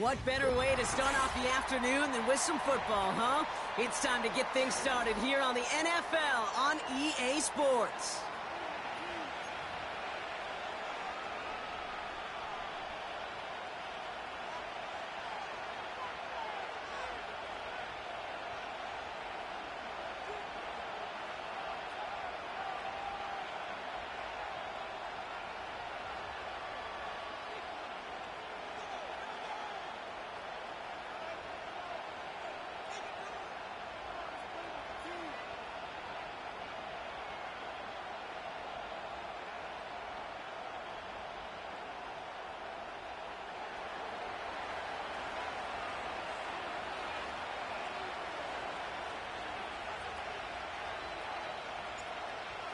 What better way to start off the afternoon than with some football, huh? It's time to get things started here on the NFL on EA Sports.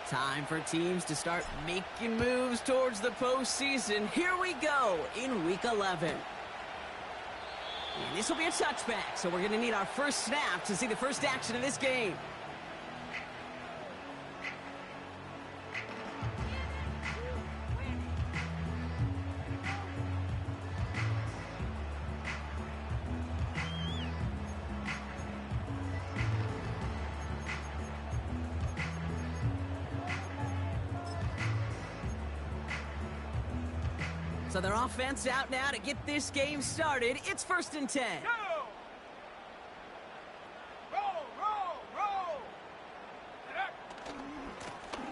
Time for teams to start making moves towards the postseason. Here we go in Week 11. And this will be a touchback, so we're going to need our first snap to see the first action of this game. So their offense out now to get this game started. It's 1st and 10.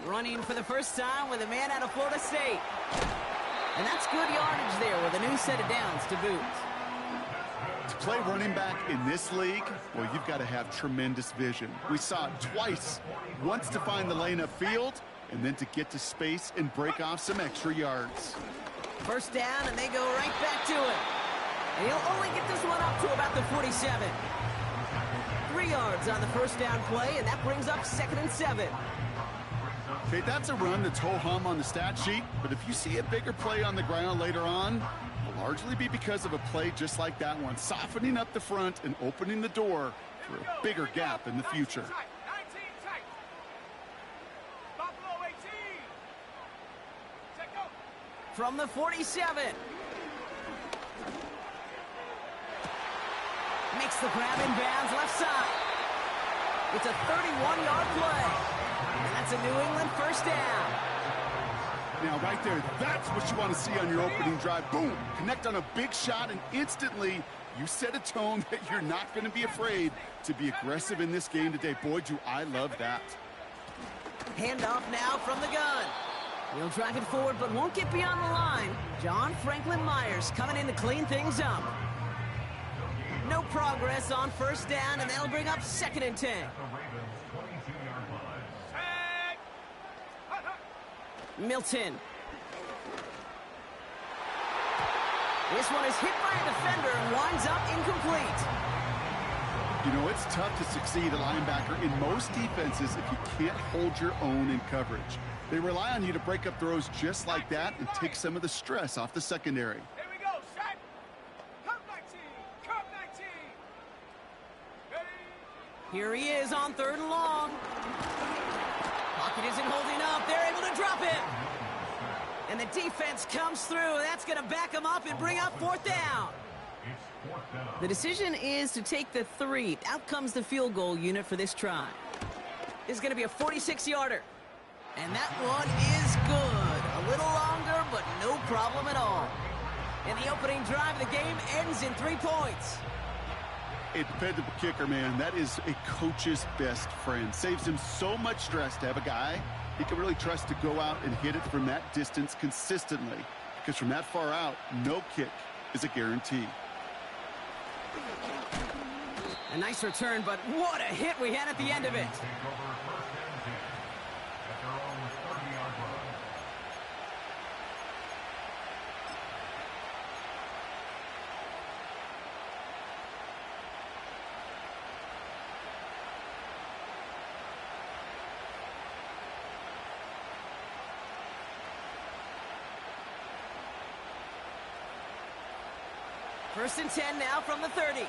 Running for the first time with a man out of Florida State. And that's good yardage there with a new set of downs to boot. To play running back in this league, well, you've got to have tremendous vision. We saw it twice. Once to find the lane upfield, and then to get to space and break off some extra yards. First down, and they go right back to it. And he'll only get this one up to about the 47. 3 yards on the first down play, and that brings up 2nd and 7. Okay, that's a run that's ho-hum on the stat sheet, but if you see a bigger play on the ground later on, it'll largely be because of a play just like that one, softening up the front and opening the door for a bigger gap in the future. From the 47. Makes the grab in bounds left side. It's a 31-yard play. And that's a New England first down. Now right there, that's what you want to see on your opening drive. Boom! Connect on a big shot and instantly you set a tone that you're not going to be afraid to be aggressive in this game today. Boy, do I love that. Handoff now from the gun. He'll drive it forward, but won't get beyond the line. John Franklin Myers coming in to clean things up. No progress on first down, and they'll bring up 2nd and 10. Milton. This one is hit by a defender and winds up incomplete. You know, it's tough to succeed a linebacker in most defenses if you can't hold your own in coverage. They rely on you to break up throws just like that and take some of the stress off the secondary. Here we go, set. Come 19, come 19. Ready? Here he is on 3rd and long. Pocket isn't holding up. They're able to drop it. And the defense comes through. That's going to back him up and bring up 4th down. The decision is to take the 3. Out comes the field goal unit for this try. This is going to be a 46-yarder. And that one is good. A little longer, but no problem at all. And the opening drive of the game ends in 3 points. A dependable kicker, man. That is a coach's best friend. Saves him so much stress to have a guy he can really trust to go out and hit it from that distance consistently. Because from that far out, no kick is a guarantee. A nice return, but what a hit we had at the end of it. First and 10 now from the 30.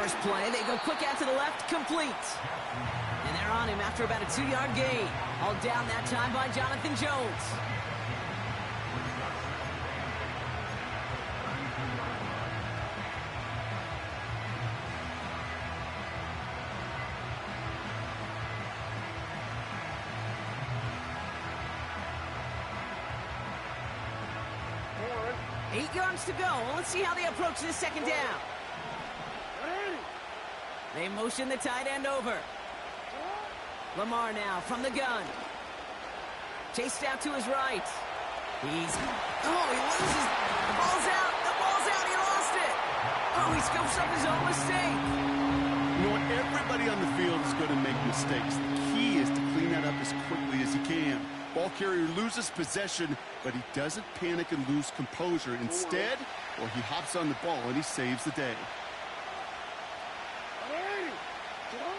First play, they go quick out to the left, complete. And they're on him after about a 2-yard gain. All down that time by Jonathan Jones. Come on. 8 yards to go. Well, let's see how they approach this second down. Ready. They motion the tight end over. Lamar now from the gun. Chased out to his right. He loses. The ball's out. The ball's out. He lost it. Oh, he scoops up his own mistake. You know what? Everybody on the field is going to make mistakes. The key is to clean that up as quickly as he can. Ball carrier loses possession, but he doesn't panic and lose composure. Instead, well, he hops on the ball and he saves the day.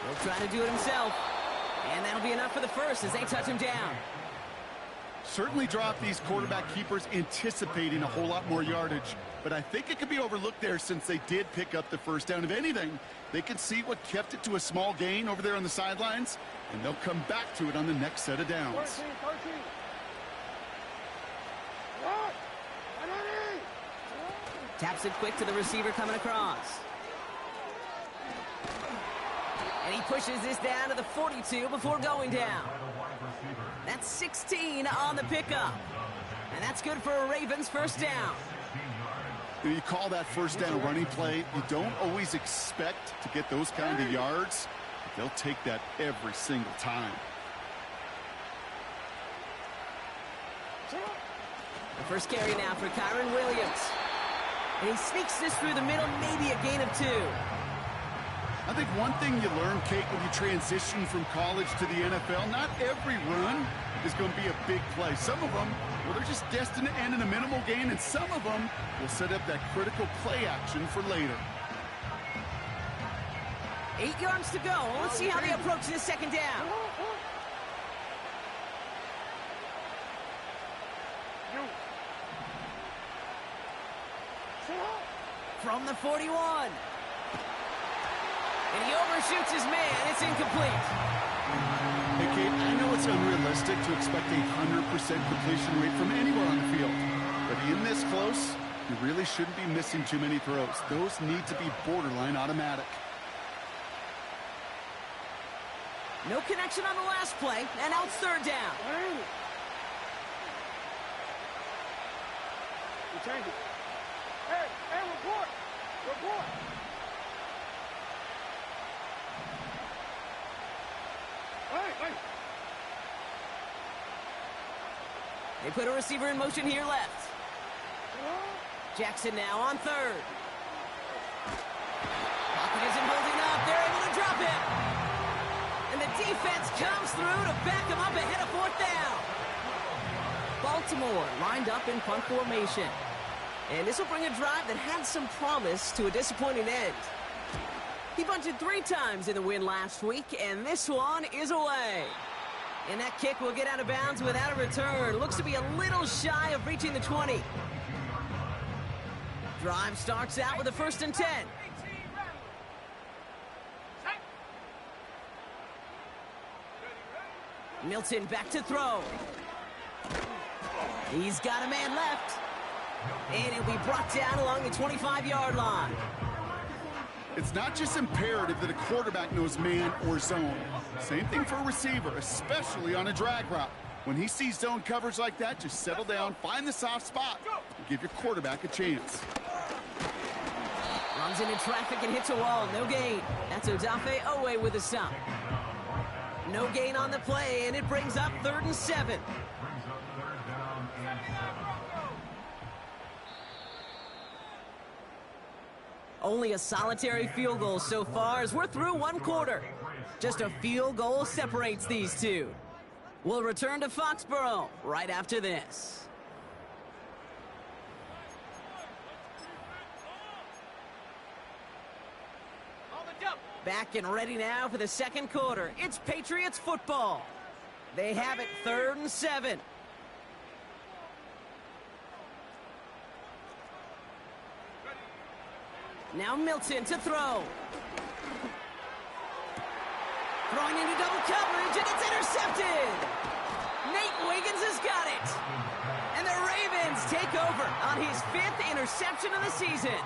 He'll try to do it himself. And that'll be enough for the first as they touch him down. Certainly drop these quarterback keepers anticipating a whole lot more yardage, but I think it could be overlooked there since they did pick up the first down. If anything, they can see what kept it to a small gain over there on the sidelines, and they'll come back to it on the next set of downs. 13. What? Ready. Taps it quick to the receiver coming across. And he pushes this down to the 42 before going down. That's 16 on the pickup. And that's good for a Ravens first down. You call that first down running play. You don't always expect to get those kind of yards, but they'll take that every single time. The first carry now for Kyron Williams. And he sneaks this through the middle, maybe a gain of 2. I think one thing you learn, Kate, when you transition from college to the NFL, not every run is going to be a big play. Some of them, well, they're just destined to end in a minimal gain, and some of them will set up that critical play action for later. 8 yards to go. Let's see how they approach this second down. From the 41. And he overshoots his man. It's incomplete. Hey, Kate, I know it's unrealistic to expect a 100% completion rate from anywhere on the field. But in this close, you really shouldn't be missing too many throws. Those need to be borderline automatic. No connection on the last play, and now it's third down. You change it. Hey, report. Hey. They put a receiver in motion here left. Jackson now on third. Pocket isn't holding up. They're able to drop it. And the defense comes through to back him up ahead of fourth down. Baltimore lined up in punt formation. And this will bring a drive that had some promise to a disappointing end. He bunted 3 times in the win last week, and this one is away. And that kick will get out of bounds without a return. Looks to be a little shy of reaching the 20. Drive starts out with a 1st and 10. Milton back to throw. He's got a man left. And it'll be brought down along the 25-yard line. It's not just imperative that a quarterback knows man or zone. Same thing for a receiver, especially on a drag route. When he sees zone coverage like that, just settle down, find the soft spot, and give your quarterback a chance. Runs into traffic and hits a wall. No gain. That's Odafe Owe with a stop. No gain on the play, and it brings up 3rd and 7. Only a solitary field goal so far as we're through 1 quarter. Just a field goal separates these two. We'll return to Foxborough right after this. Back and ready now for the second quarter. It's Patriots football. They have it 3rd and 7. Now Milton to throw. Throwing into double coverage, and it's intercepted. Nate Wiggins has got it. And the Ravens take over on his 5th interception of the season.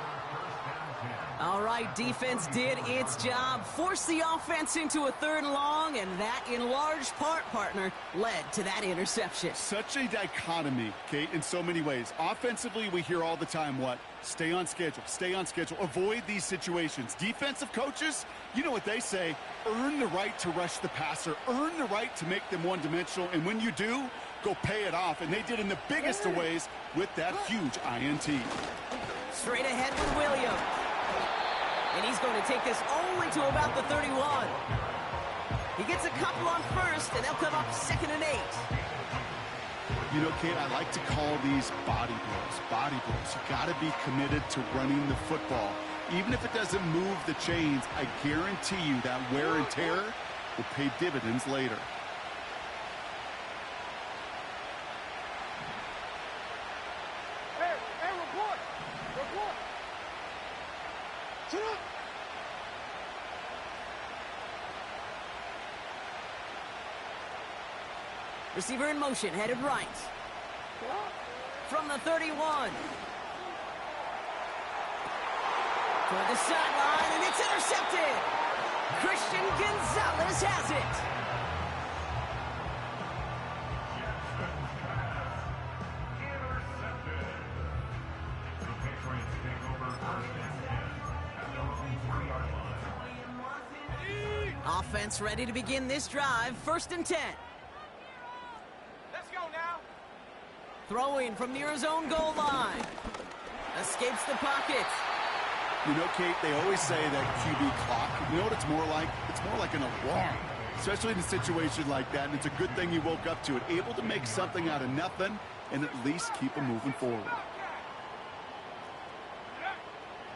All right, defense did its job, forced the offense into a 3rd and long, and that, in large part, partner, led to that interception. Such a dichotomy, Kate, in so many ways. Offensively, we hear all the time what? Stay on schedule, avoid these situations. Defensive coaches, you know what they say, earn the right to rush the passer, earn the right to make them one-dimensional, and when you do, go pay it off. And they did in the biggest of ways with that huge INT. Straight ahead with Williams. And he's going to take this only to about the 31. He gets a couple on first, and they'll come up 2nd and 8. You know, Kate, I like to call these body blows. Body blows. You got to be committed to running the football. Even if it doesn't move the chains, I guarantee you that wear and tear will pay dividends later. Hey, report! Report! Sit up! Receiver in motion, headed right. From the 31. Toward the sideline, and it's intercepted. Christian Gonzalez has it. Offense ready to begin this drive. 1st and 10. Let's go now! Throwing from near his own goal line. Escapes the pocket. You know, Kate, they always say that QB clock. You know what it's more like? It's more like an alarm, especially in a situation like that. And it's a good thing you woke up to it, able to make something out of nothing and at least keep them moving forward.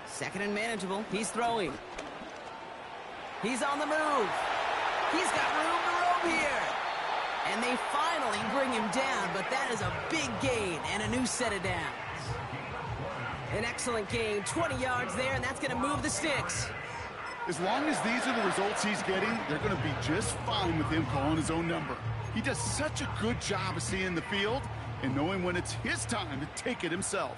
2nd and manageable. He's throwing. He's on the move. He's got room to roam here. And they finally bring him down, but that is a big gain and a new set of downs. An excellent gain, 20 yards there, and that's going to move the sticks. As long as these are the results he's getting, they're going to be just fine with him calling his own number. He does such a good job of seeing the field and knowing when it's his time to take it himself.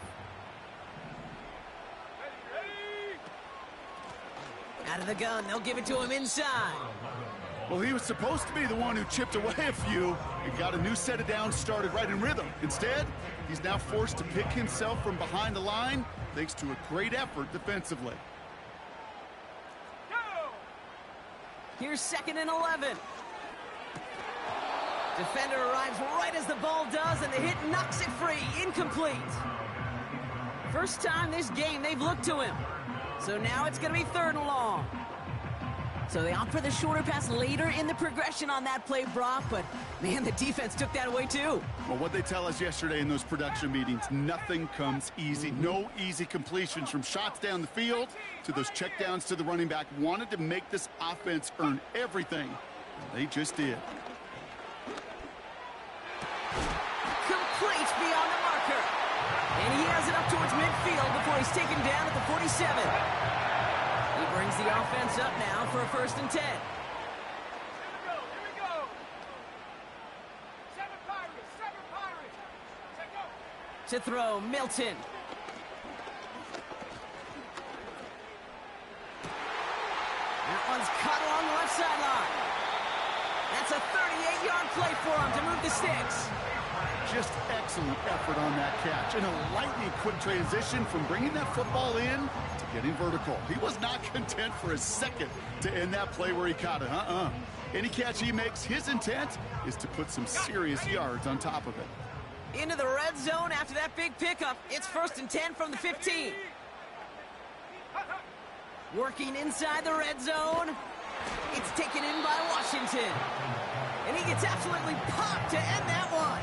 Out of the gun, they'll give it to him inside. Well, he was supposed to be the one who chipped away a few and got a new set of downs started right in rhythm. Instead, he's now forced to pick himself from behind the line thanks to a great effort defensively. Go! Here's 2nd and 11. Defender arrives right as the ball does, and the hit knocks it free. Incomplete. First time this game they've looked to him. So now it's going to be 3rd and long. So they opt for the shorter pass later in the progression on that play, Brock, but man, the defense took that away too. Well, what they tell us yesterday in those production meetings, nothing comes easy. No easy completions from shots down the field to those checkdowns to the running back. Wanted to make this offense earn everything. They just did. Complete beyond the marker. And he has it up towards midfield before he's taken down at the 47. He brings the offense up now for a 1st and 10. Here we go! 7 Pirates! Take go! To throw, Milton. That one's caught along the left sideline. That's a 38-yard play for him to move the sticks. Just excellent effort on that catch. And a lightning quick transition from bringing that football in to getting vertical. He was not content for a second to end that play where he caught it. Any catch he makes, his intent is to put some serious yards on top of it. Into the red zone after that big pickup. It's 1st and 10 from the 15. Working inside the red zone. It's taken in by Washington. And he gets absolutely popped to end that one.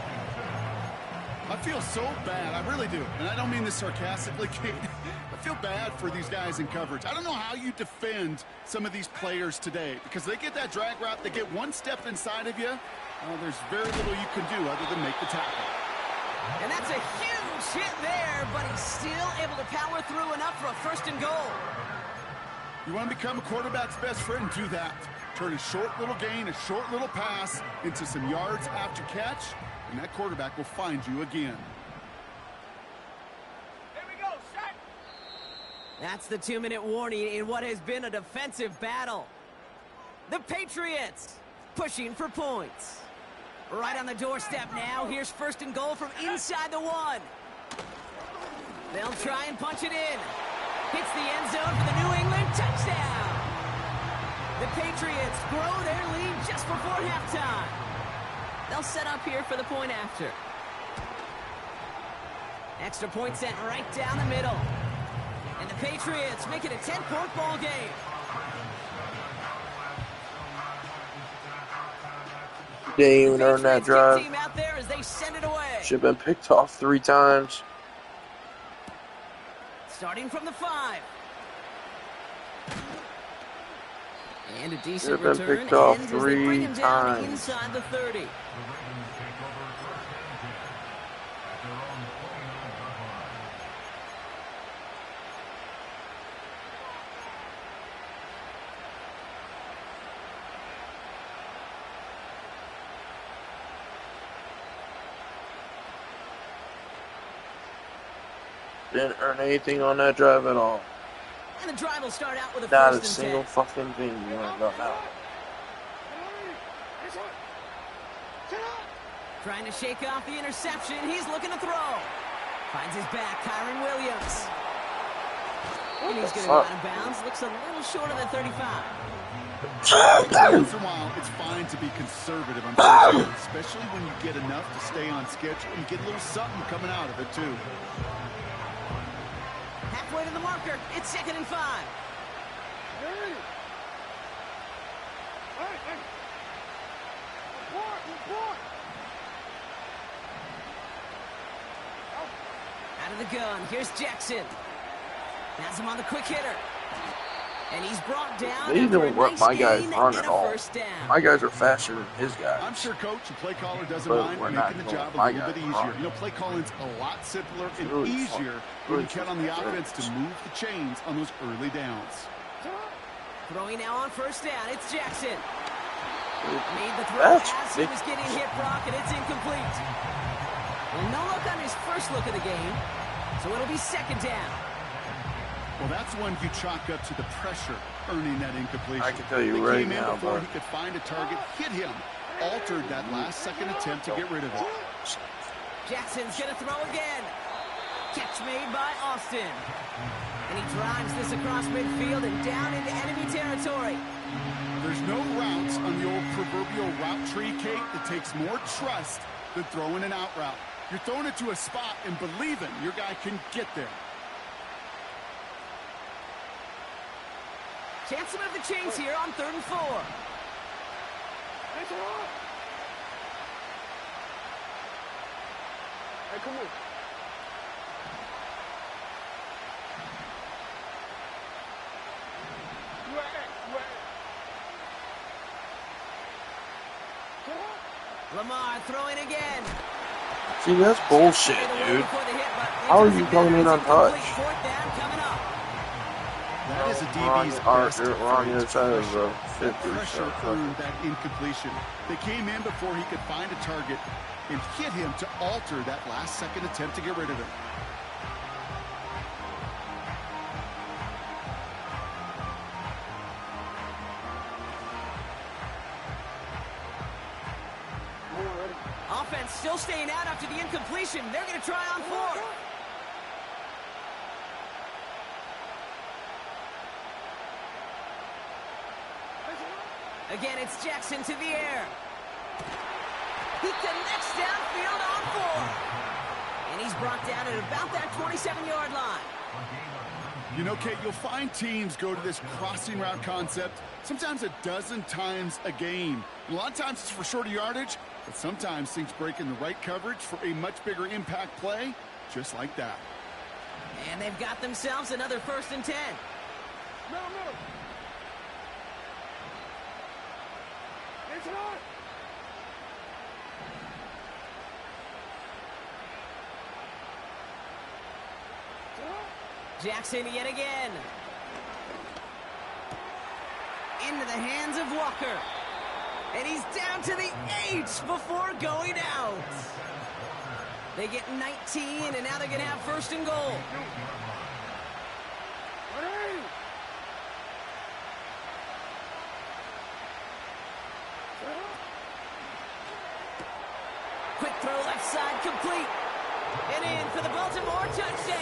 I feel so bad. I really do. And I don't mean this sarcastically, Kate. I feel bad for these guys in coverage. I don't know how you defend some of these players today because they get that drag route, they get one step inside of you. There's very little you can do other than make the tackle. And that's a huge hit there, but he's still able to power through enough for a 1st and goal. You want to become a quarterback's best friend? Do that. Turn a short little gain, a short little pass into some yards after catch, and that quarterback will find you again. Here we go, set. That's the 2-minute warning in what has been a defensive battle. The Patriots pushing for points. Right on the doorstep now. Here's 1st and goal from inside the 1. They'll try and punch it in. Hits the end zone for the New England touchdown. The Patriots grow their lead just before halftime. They'll set up here for the point after. Extra point sent right down the middle. And the Patriots make it a 10-point ball game. They didn't even earn that drive. Team out there as they send it away. Should have been picked off 3 times. Starting from the 5. And a decent Should have been return. picked off Ends as they bring 3 him down times. inside the 30. Didn't earn anything on that drive at all. And the drive will start out with a Not a 1st and single 10. fucking thing you learned on that. Trying to shake off the interception. He's looking to throw. Finds his back, Kyron Williams. And he's going to go out of bounds. Looks a little short of the 35. Once in a while, it's fine to be conservative on first down, especially when you get enough to stay on schedule. You get a little something coming out of it, too. Halfway to the marker. It's 2nd and 5. Hey. Hey. Report. Out of the gun. Here's Jackson. Has him on the quick hitter. And he's brought down. They don't let my guys run at all. First down. My guys are faster than his guys. I'm sure coach and play caller doesn't But mind we're making not the job a going little my bit guys easier. run. You know, play calling's a lot simpler and really easier fun. when Really you count on the offense to fun. move the chains on those early downs. Throwing now on 1st down. It's Jackson. Made the throw That's as he was getting hit, Brock, and it's incomplete. Well, no look on his first look of the game, so it'll be 2nd down. Well, that's one you chalk up to the pressure earning that incompletion. I can tell you they right came in now, before bud. he could find a target, hit him, altered that last-second attempt to get rid of it. Jackson's going to throw again. Catch made by Austin. And he drives this across midfield and down into enemy territory. There's no routes on the old proverbial route tree, Kate, that takes more trust than throwing an out route. You're throwing it to a spot and believing your guy can get there. Chance to move the chains here on 3rd and 4. Hey, come on. Lamar throwing again. See, that's bullshit, dude. How are you coming in untouched? 4th down coming up. That is a We're DB's on best the other defense. side of the That 50. pressure earned that incompletion. They came in before he could find a target and hit him to alter that last-second attempt to get rid of it. Offense still staying out after the incompletion. They're going to try on 4th. Again, it's Jackson to the air. He connects downfield on 4. And he's brought down at about that 27-yard line. You know, Kate, you'll find teams go to this crossing route concept sometimes a dozen times a game. A lot of times it's for shorter yardage, but sometimes things break in the right coverage for a much bigger impact play, just like that. And they've got themselves another 1st and 10. No. It's on. Jackson yet again. into the hands of Walker. And he's down to the 8 before going out. They get 19, and now they're going to have first and goal. Quick throw left side, complete. And in for the Baltimore touchdown.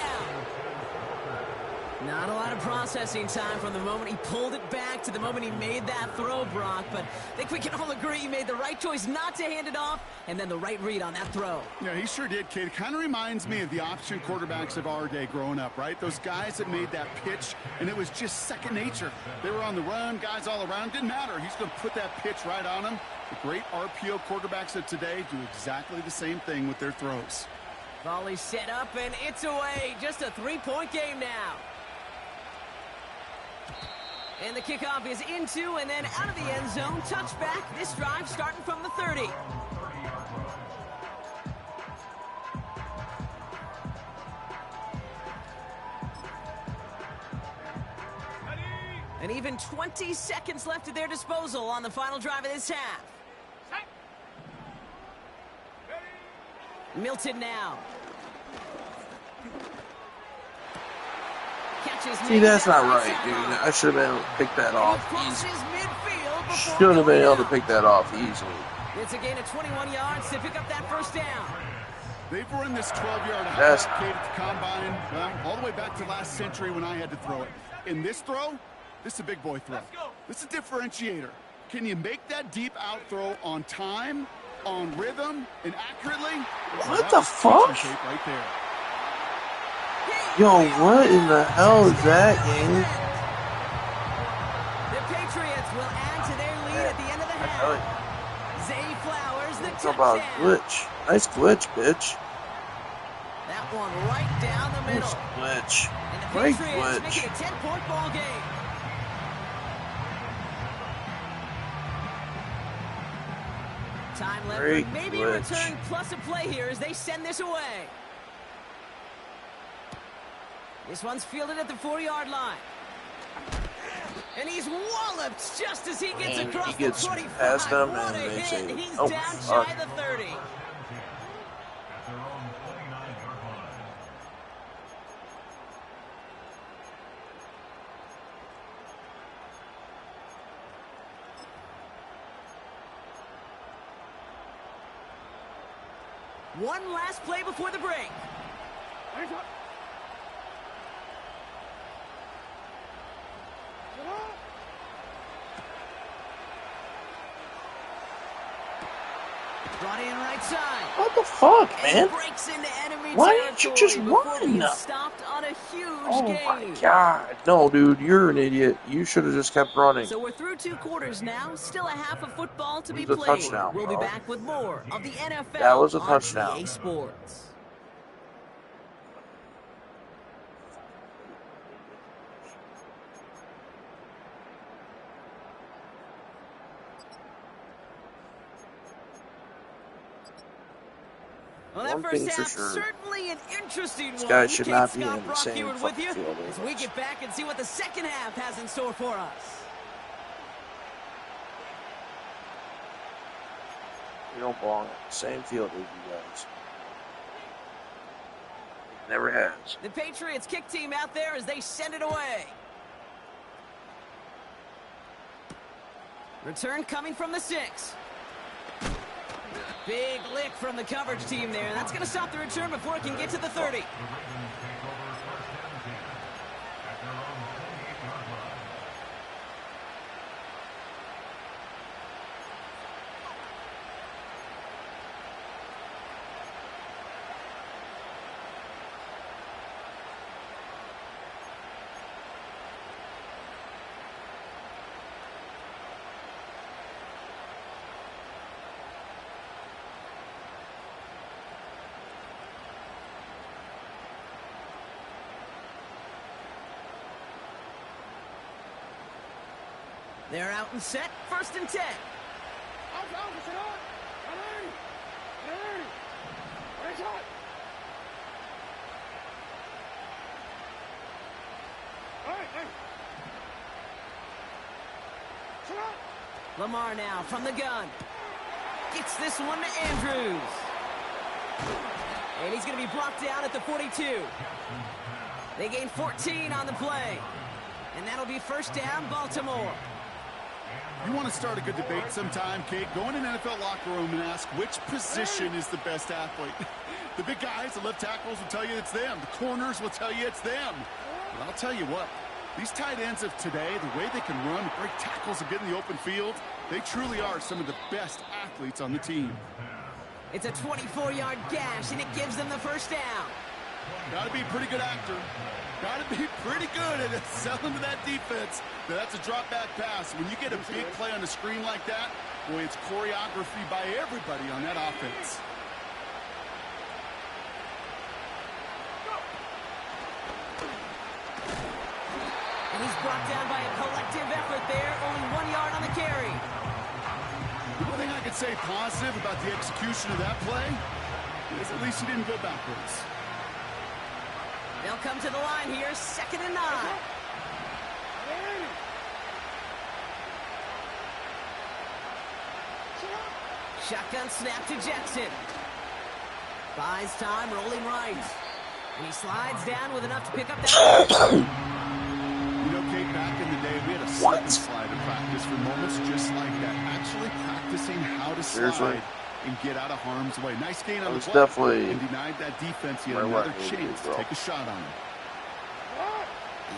Not a lot of processing time from the moment he pulled it back to the moment he made that throw, Brock. But I think we can all agree he made the right choice not to hand it off, and then the right read on that throw. Yeah, he sure did, kid. It kind of reminds me of the option quarterbacks of our day growing up, right? Those guys that made that pitch, and it was just second nature. They were on the run, guys all around. Didn't matter. He's going to put that pitch right on them. The great RPO quarterbacks of today do exactly the same thing with their throws. Volley set up, and it's away. Just a 3-point game now. And the kickoff is into and then out of the end zone. Touchback. This drive starting from the 30. And even 20 seconds left at their disposal on the final drive of this half. Milton now. See, that's not right, dude. I should have been able to pick that off easily. Should have been able to pick that off easily. It's a gain of 21 yards to pick up that first down. They've run this 12-yard half at the combine, well, all the way back to last century when I had to throw it. In this throw, this is a big boy throw. This is a differentiator. Can you make that deep out throw on time, on rhythm, and accurately? What the fuck? Right there. Yo, what in the hell is that, gang? The Patriots will add to their lead at the end of the half. Zay Flowers, the touchdown. How about glitch? Nice glitch, bitch. That one right down the middle. Nice glitch. And the Great Patriots glitch. make it a 10-point ball game. Time left Great for maybe glitch. a return plus a play here as they send this away. This one's fielded at the 4-yard line. And he's walloped just as he gets across he gets the 25. past them What and a they hit. say, He's oh, down fuck. shy of the 30. One last play before the break. Brought in right side. What the fuck, man? Breaks into enemy Why didn't you just territory before run? being stopped on a huge Oh gain. my god. No, dude, you're an idiot. You should have just kept running. So we're through 2 quarters now. Still a half of football to be It was a played. touchdown, We'll be bro. back with more of the NFL That was a on touchdown. EA Sports. Well, that One first thing for half, sure. certainly an interesting This one. guy should Kate not be Scott, in the Brock same Hayward with fucking you field as as we us. get back and see what the second half has in store for us. You don't belong in the same field as you guys. Never has. The Patriots kick team out there as they send it away. Return coming from the 6. Big lick from the coverage team there. That's going to stop the return before it can get to the 30. They're out and set. 1st and 10. Lamar now from the gun. Gets this one to Andrews. And he's going to be brought down at the 42. They gain 14 on the play. And that'll be first down, Baltimore. You want to start a good debate sometime, Kate? Go in an NFL locker room and ask which position is the best athlete. The big guys, the left tackles will tell you it's them. The corners will tell you it's them. But I'll tell you what, these tight ends of today, the way they can run, break tackles and get in the open field, they truly are some of the best athletes on the team. It's a 24-yard gash, and it gives them the first down. Got to be a pretty good actor. Got to be pretty good at selling to that defense. That's a drop-back pass. When you get a big play on the screen like that, boy, it's choreography by everybody on that offense. And he's brought down by a collective effort there. Only 1 yard on the carry. The one thing I could say positive about the execution of that play is at least he didn't go backwards. They'll come to the line here, 2nd and 9. Shotgun snap to Jackson. Buys time, rolling right. And he slides down with enough to pick up that. You know, Kate, back in the day, we had a slip and slide in practice for moments just like that. Actually practicing how to slide and get out of harm's way. Nice gain on the play. Definitely and denied that defense yet another chance to take a shot on him.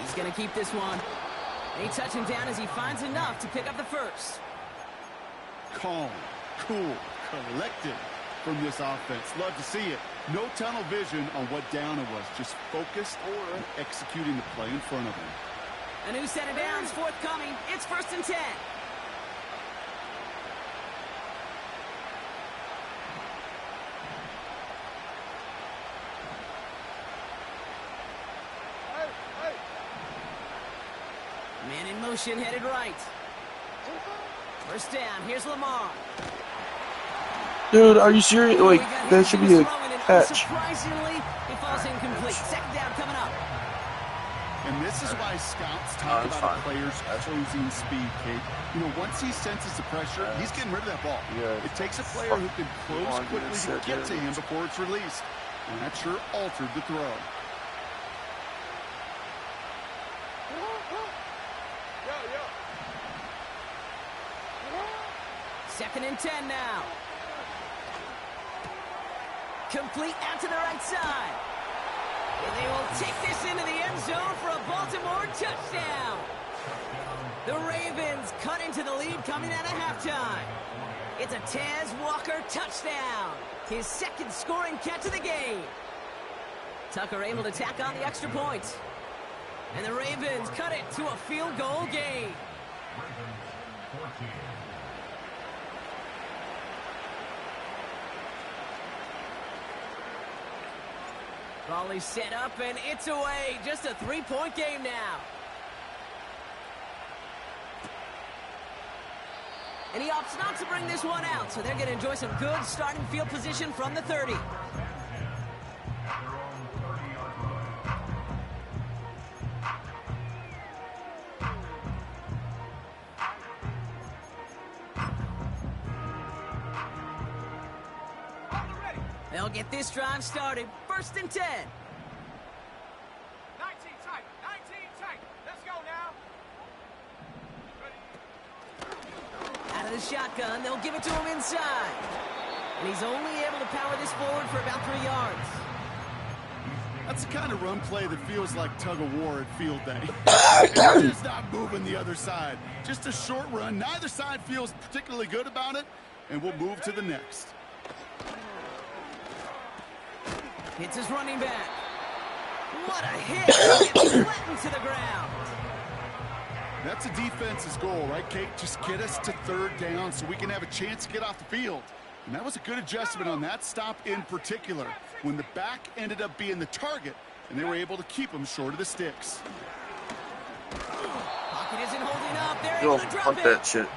He's going to keep this one. And he touches him down as he finds enough to pick up the first. Calm, cool, collected from this offense. Love to see it. No tunnel vision on what down it was. Just focused on executing the play in front of him. A new set of downs forthcoming. It's 1st and 10. Man in motion, headed right. First down, here's Lamar. Dude, are you serious? Like, that should be a catch. Surprisingly, it falls incomplete. 2nd down coming up. And this is why scouts talk about a player's closing speed, Kate. You know, once he senses the pressure, he's getting rid of that ball. Yeah, it takes a player who can close quickly to get to him before it's released. And that sure altered the throw. Second and 10 now. Complete out to the right side. And they will take this into the end zone for a Baltimore touchdown. The Ravens cut into the lead coming out of halftime. It's a Taz Walker touchdown. His 2nd scoring catch of the game. Tucker able to tack on the extra point. And the Ravens cut it to a field goal game. Volley set up, and it's away. Just a 3-point game now. And he opts not to bring this one out, so they're going to enjoy some good starting field position from the 30. They'll get this drive started. 1st and 10. 19 tight. 19 tight. Let's go now. Out of the shotgun, they'll give it to him inside. And he's only able to power this forward for about 3 yards. That's the kind of run play that feels like tug-of-war at field day. And you're just not moving the other side. Just a short run. Neither side feels particularly good about it, and we'll move to the next. Hits his running back. What a hit! He gets flattened to the ground. That's a defense's goal, right, Kate? Just get us to 3rd down so we can have a chance to get off the field. And that was a good adjustment on that stop in particular, when the back ended up being the target, and they were able to keep him short of the sticks. Pocket isn't holding up. They're able to drop it. That shit.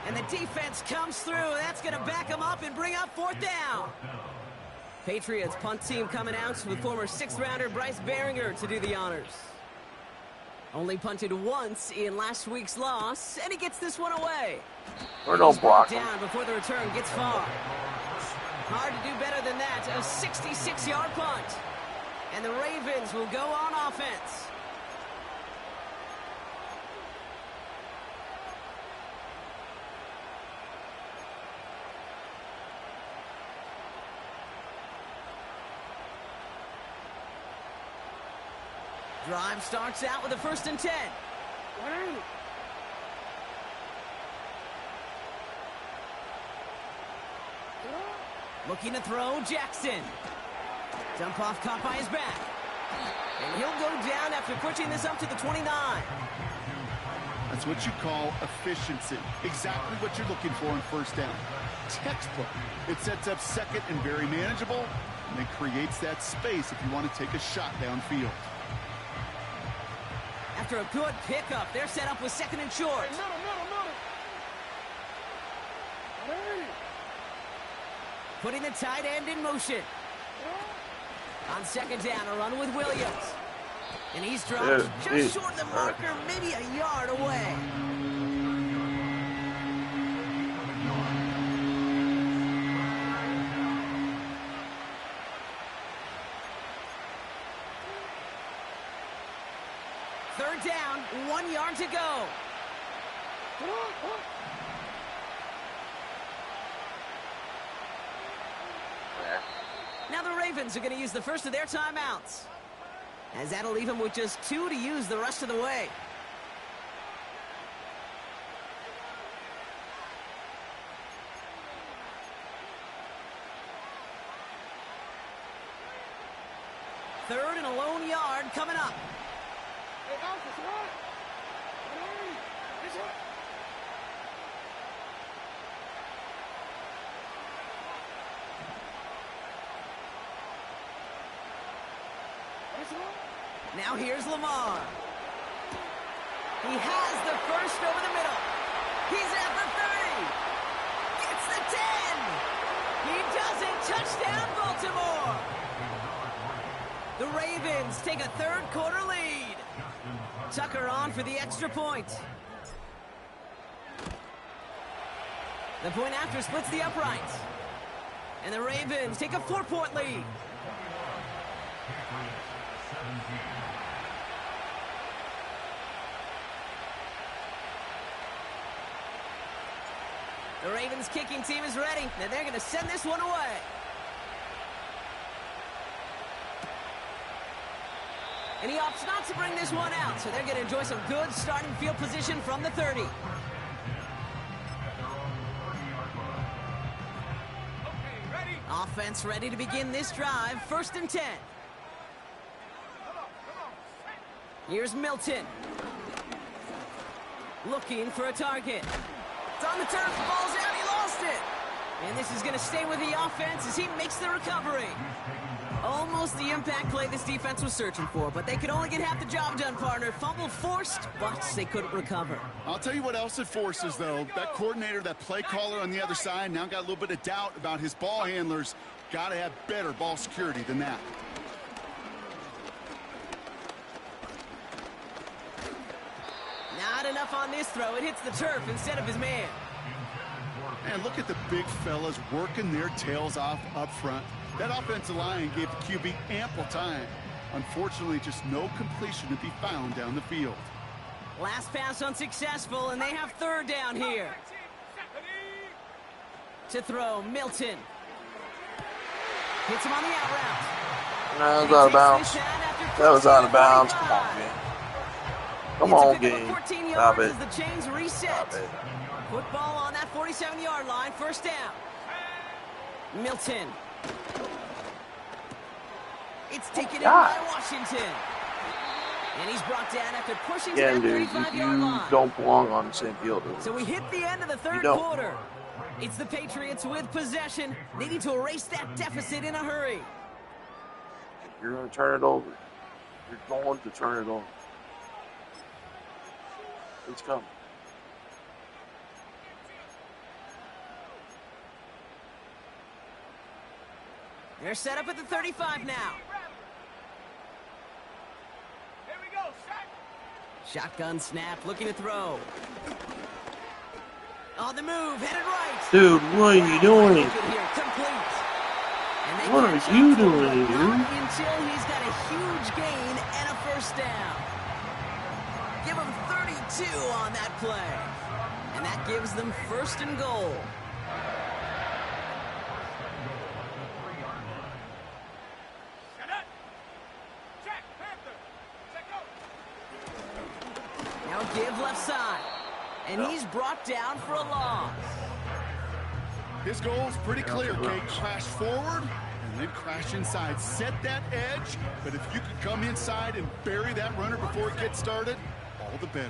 And the defense comes through. That's going to back them up and bring up 4th down. Patriots punt team coming out with former 6th-rounder Bryce Behringer to do the honors. Only punted once in last week's loss, and he gets this one away. Or don't block him. Down before the return gets far. Hard to do better than that. A 66-yard punt. And the Ravens will go on offense. Drive starts out with a 1st and 10. Looking to throw, Jackson. Dump off caught by his back. And he'll go down after pushing this up to the 29. That's what you call efficiency. Exactly what you're looking for in 1st down. Textbook. It sets up 2nd and very manageable, and it creates that space if you want to take a shot downfield. After a good pickup, they're set up with 2nd and short. Putting the tight end in motion. On 2nd down, a run with Williams. And he's dropped just short of the marker, maybe a yard away. Third down, 1 yard to go. Now the Ravens are going to use the first of their timeouts, as that'll leave them with just 2 to use the rest of the way. Third and a lone yard coming up. Now here's Lamar. He has the first over the middle. He's at the 30. Gets the 10. He does it. Touchdown, Baltimore. The Ravens take a 3rd quarter lead. Tucker on for the extra point. The point after splits the uprights. And the Ravens take a 4-point lead. The Ravens kicking team is ready, and they're going to send this one away. And he opts not to bring this one out, so they're going to enjoy some good starting field position from the 30. Offense ready to begin this drive. 1st and 10. Here's Milton. Looking for a target. It's on the turf. The ball's out. He lost it. And this is going to stay with the offense as he makes the recovery. Almost the impact play this defense was searching for, but they could only get half the job done, partner. Fumble forced, but they couldn't recover. I'll tell you what else it forces, though. That coordinator, that play caller on the other side, now got a little bit of doubt about his ball handlers. Got to have better ball security than that. Not enough on this throw. It hits the turf instead of his man. And look at the big fellas working their tails off up front. That offensive line gave the QB ample time. Unfortunately, just no completion to be found down the field. Last pass unsuccessful, and they have 3rd down here. To throw, Milton. Hits him on the out route. No, that was out of bounds. That was out of bounds. Come on, man. Come on, game. Stop it. The chains reset. Stop it. Football on that 47-yard line. 1st down. Milton. It's taken in by Washington. And he's brought down after pushing to that 35-yard line. You don't belong on the same field. So we hit the end of the 3rd quarter. It's the Patriots with possession. They need to erase that deficit in a hurry. You're going to turn it over. You're going to turn it over. Let's come. They're set up at the 35 now. Here we go, Shotgun snap, looking to throw. On the move, headed right. Dude, what are you doing? Complete. What are you doing, dude? Until he's got a huge gain and a first down. Give him 32 on that play. And that gives them first and goal. Now give left side. And he's brought down for a loss. His goal is pretty clear, Kate. Crash forward and then crash inside. Set that edge, but if you could come inside and bury that runner before it gets started, all the better.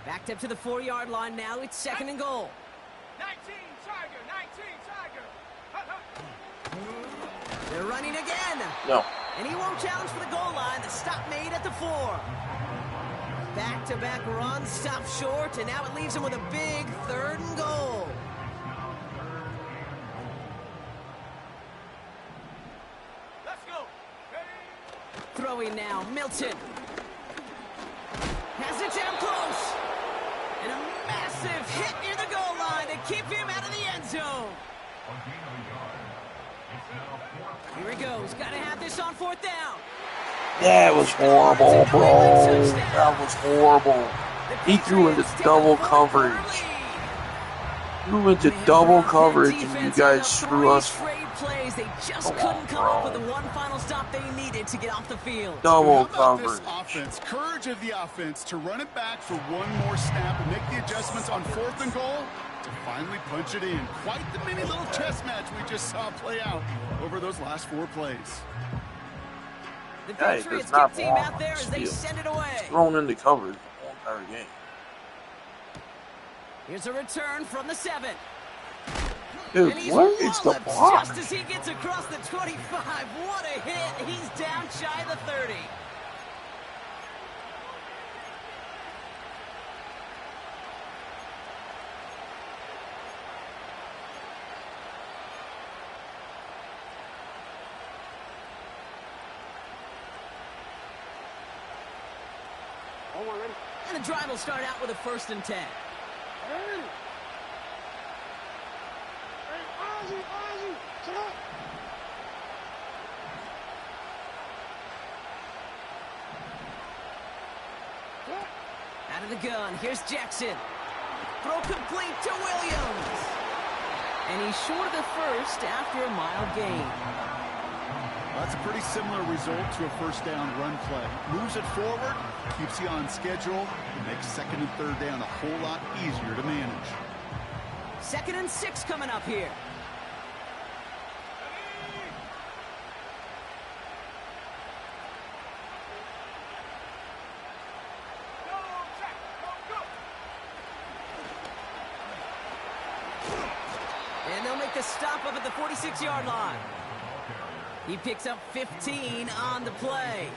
Backed up to the 4-yard line now. It's second and goal. 19 Tiger, 19 Tiger. They're running again. No. And he won't challenge for the goal line. The stop made at the 4. Back-to-back runs, stop short, and now it leaves him with a big third and goal. Let's go. Ready? Throwing now, Milton. Has it down close. And a massive hit near the goal line to keep him out of the end zone. Here he goes. Got to have this on 4th down. That was horrible, bro. That was horrible. He threw into double coverage. Threw into double coverage, and you guys screw us. They just couldn't come up with the one final stop they needed to get off the field. Double coverage. coverage. This offense, courage of the offense to run it back for one more snap and make the adjustments on 4th and goal to finally punch it in. Quite the mini little chess match we just saw play out over those last 4 plays. The Patriots kick team out there as they send it away. He's thrown into coverage the whole entire game. Here's a return from the 7. Dude, where is the block? Just as he gets across the 25. What a hit. He's down shy of the 30. And the drive will start out with a 1st and 10. Out of the gun, here's Jackson. Throw complete to Williams. And he's short of the first after a mile gain. That's a pretty similar result to a first down run play. Moves it forward, keeps you on schedule, and makes 2nd and 3rd down a whole lot easier to manage. 2nd and 6 coming up here. And they'll make the stop up at the 46-yard line. He picks up 15 on the play.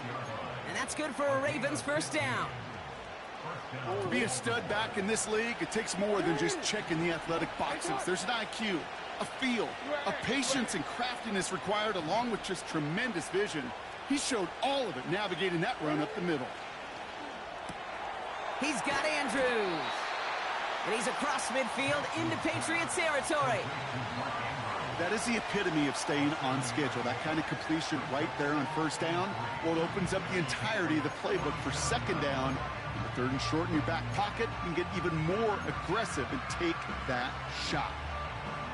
And that's good for a Ravens first down. To be a stud back in this league, it takes more than just checking the athletic boxes. There's an IQ, a feel, a patience and craftiness required along with just tremendous vision. He showed all of it navigating that run up the middle. He's got Andrews. And he's across midfield into Patriots territory. That is the epitome of staying on schedule. That kind of completion right there on first down. Well, it opens up the entirety of the playbook for 2nd down. The 3rd and short in your back pocket. You can get even more aggressive and take that shot.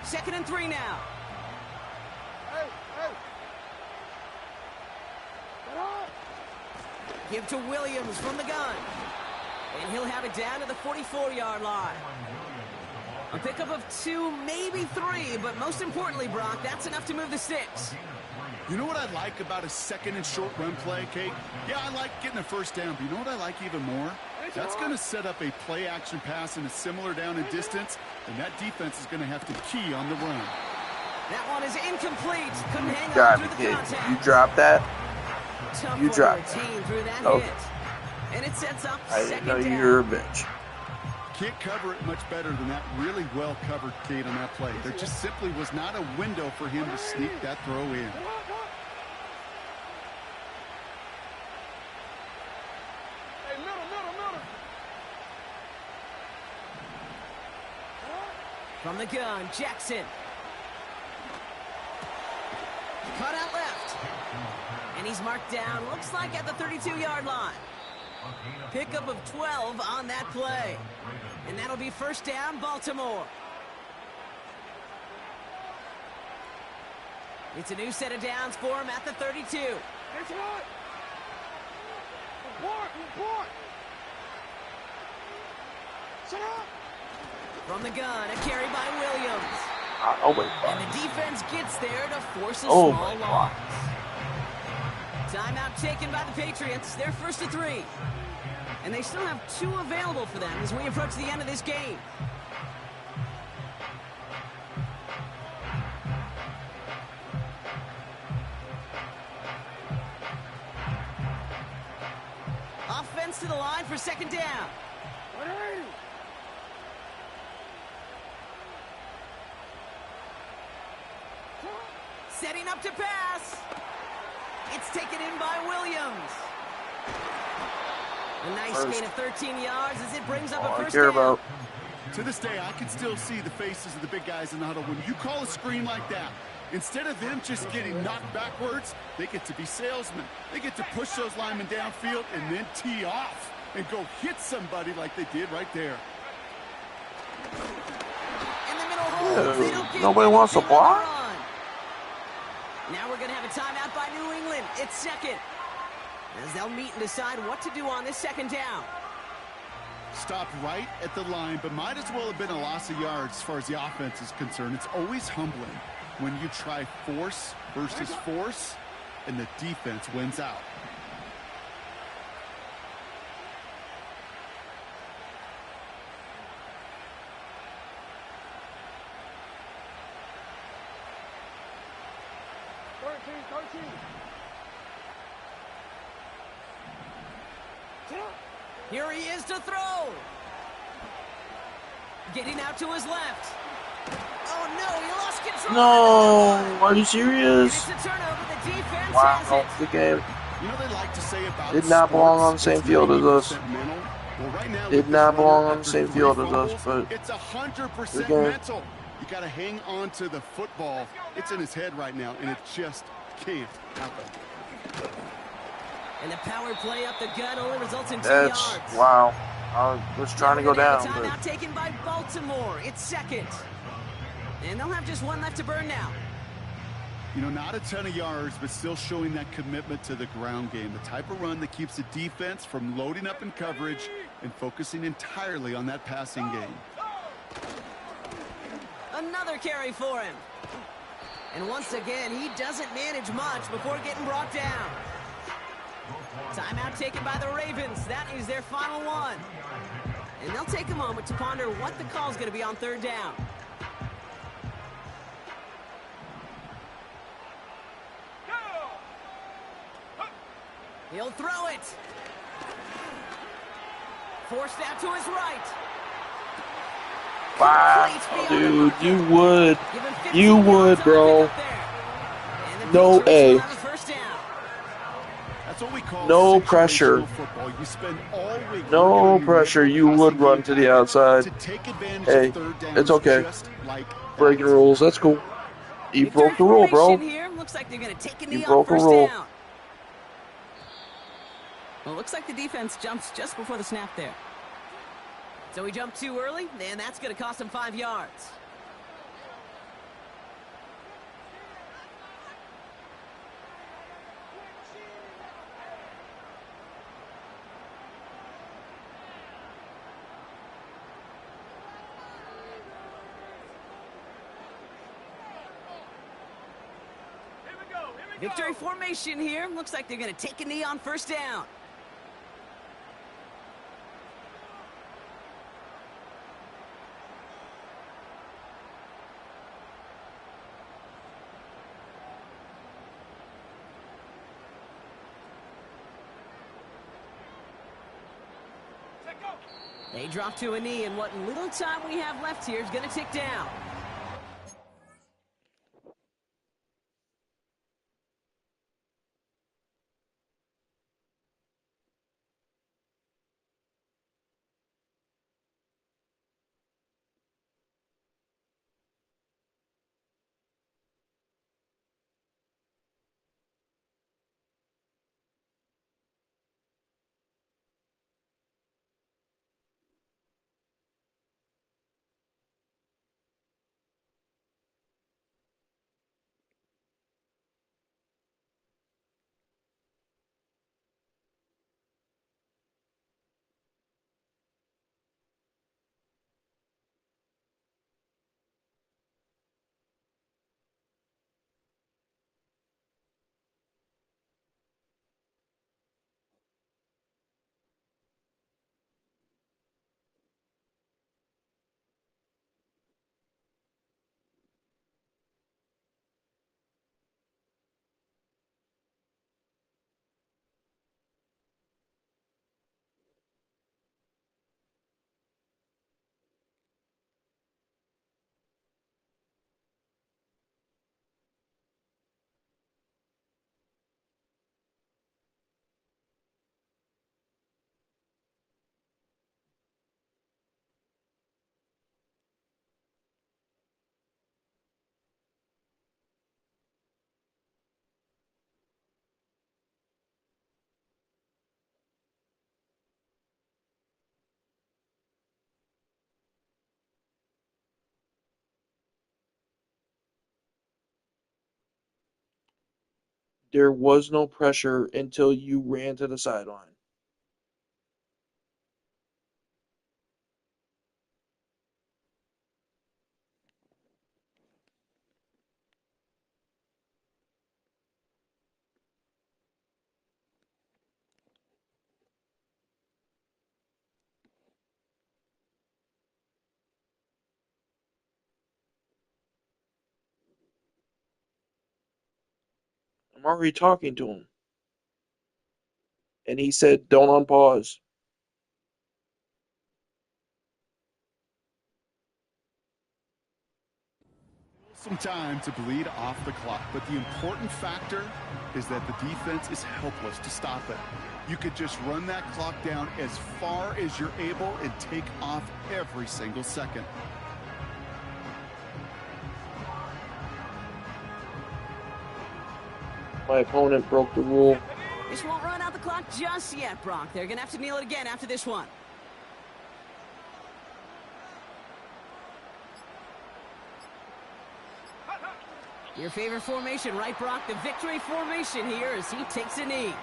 2nd and 3 now. Give to Williams from the gun. And he'll have it down to the 44-yard line. A pickup of 2, maybe 3, but most importantly, Brock, that's enough to move the sticks. You know what I like about a 2nd and short run play, Kate? Yeah, I like getting a first down, but you know what I like even more? That's going to set up a play-action pass in a similar down and distance, and that defense is going to have to key on the run. That one is incomplete. Couldn't hang on through the contact. You dropped that? Tough You dropped team through that okay. hit. And it sets up I didn't know 2nd down. you were a bitch. Can't cover it much better than that. Really well covered, Kate, on that play. There just simply was not a window for him to sneak that throw in. Hey, middle. From the gun, Jackson. Cut out left. And he's marked down, looks like at the 32-yard line. Pickup of 12 on that play. And that'll be first down, Baltimore. It's a new set of downs for him at the 32. Get it! Report! Set up! From the gun, a carry by Williams. Oh my And God. the defense gets there to force a Oh small my loss. God. Timeout taken by the Patriots. They're first to 3. And they still have 2 available for them as we approach the end of this game. Offense to the line for second down. Ready! Setting up to pass. It's taken in by Williams. A nice First. gain of 13 yards as it brings up All a I first care down. about. To this day, I can still see the faces of the big guys in the huddle. When you call a screen like that, instead of them just getting knocked backwards, they get to be salesmen. They get to push those linemen downfield and then tee off and go hit somebody like they did right there. In the middle hole. They don't get Nobody wants to anything on the block? run. Now we're going to have a timeout by New England. It's second. As they'll meet and decide what to do on this second down. Stopped right at the line, but might as well have been a loss of yards as far as the offense is concerned. It's always humbling when you try force versus force and the defense wins out. Here he is to throw. Getting out to his left. Oh, no, he lost control. No, are you And serious? it's a turnover. The defense Wow, has the game You know they like to say about did not belong sports, on the same it's field as us. 90% mental. Well, right now, Did with this not belong runner on the after same 3 field as us, fumbles, but it's 100% the game. mental. You got to hang on to the football. It's in his head right now, and it just can't happen. And the power play up the gut only results in 2 that's yards. wow. I was trying to go down, Timeout but taken by Baltimore. It's second. And they'll have just 1 left to burn now. You know, not a ton of yards, but still showing that commitment to the ground game. The type of run that keeps the defense from loading up in coverage and focusing entirely on that passing game. Another carry for him. And once again, he doesn't manage much before getting brought down. Timeout taken by the Ravens. That is their final one. And they'll take a moment to ponder what the call is going to be on third down. He'll throw it. Forced out to his right. wow, dude, you would, Give him 15 you would, yards bro. on the pickup there. And the No Patriots will A. have a first down. That's what we call No situational pressure. football. You spend all week No working on your pressure. mental You would passing run game to the outside. to take advantage Hey, of third downs it's okay. just like that. Breaking rules. That's cool. You Victory broke the rule, bro. formation here. Looks like they're going to take a knee on broke a first rule. down. Well, looks like the defense jumps just before the snap there. So he jumped too early, and that's going to cost him 5 yards. Victory formation here. Looks like they're going to take a knee on first down. They drop to a knee, and what little time we have left here is going to tick down. There was no pressure until you ran to the sideline. I'm already talking to him. And he said, don't unpause. Some time to bleed off the clock, but the important factor is that the defense is helpless to stop it. You could just run that clock down as far as you're able and take off every single second. My opponent broke the rule. This won't run out the clock just yet, Brock. They're going to have to kneel it again after this one. Your favorite formation, right, Brock? The victory formation here as he takes a knee.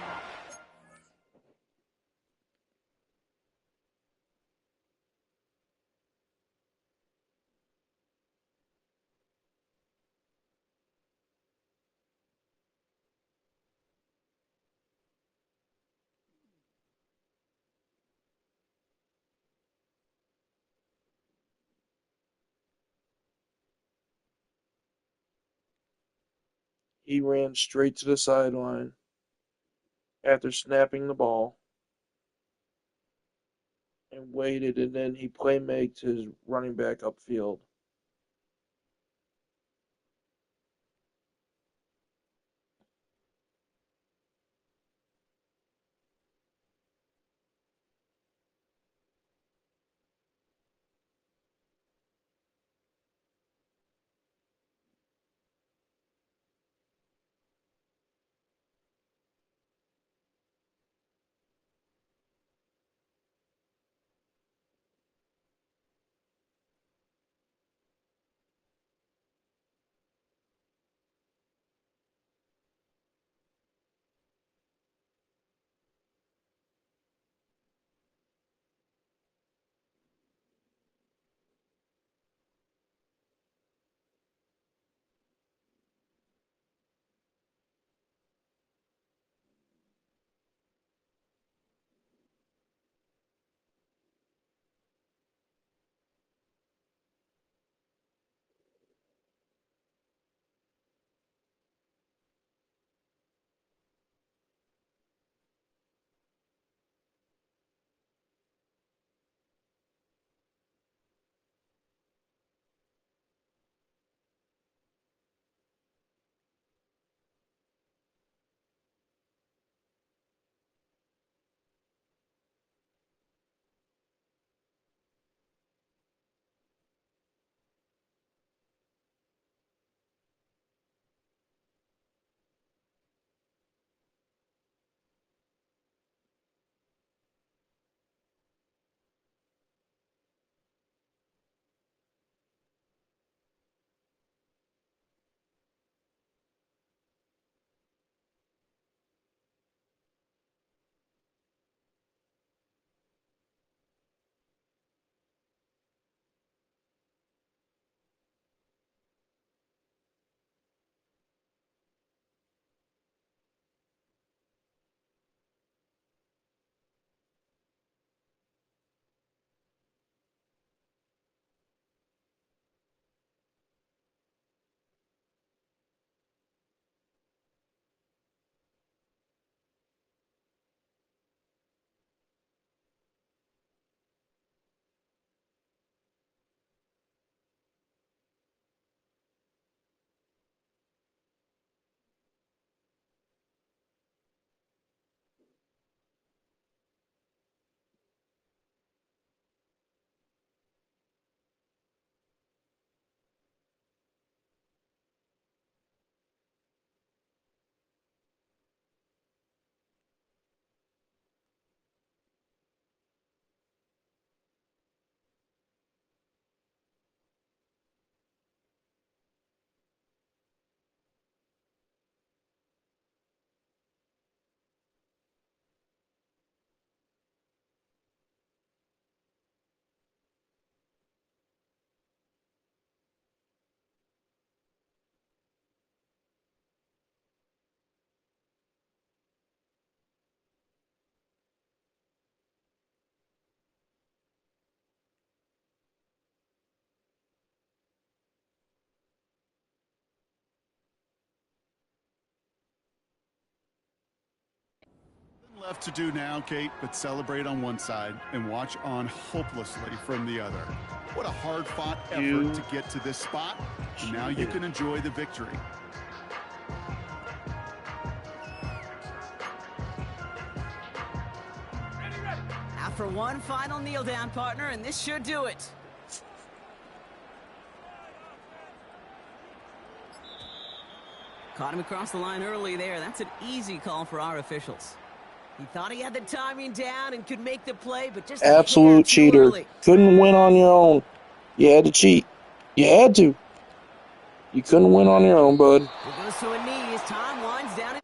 He ran straight to the sideline after snapping the ball and waited, and then he playmakes his running back upfield. Tough to do now, Kate, but celebrate on one side and watch on hopelessly from the other. What a hard-fought effort to get to this spot. And now you can enjoy the victory. Now for one final kneel down, partner, and this should do it. Caught him across the line early there. That's an easy call for our officials. He thought he had the timing down and could make the play, but just absolute cheater. Early. Couldn't win on your own. You had to cheat. You had to. You couldn't win on your own, bud. It goes to a knee as time winds down.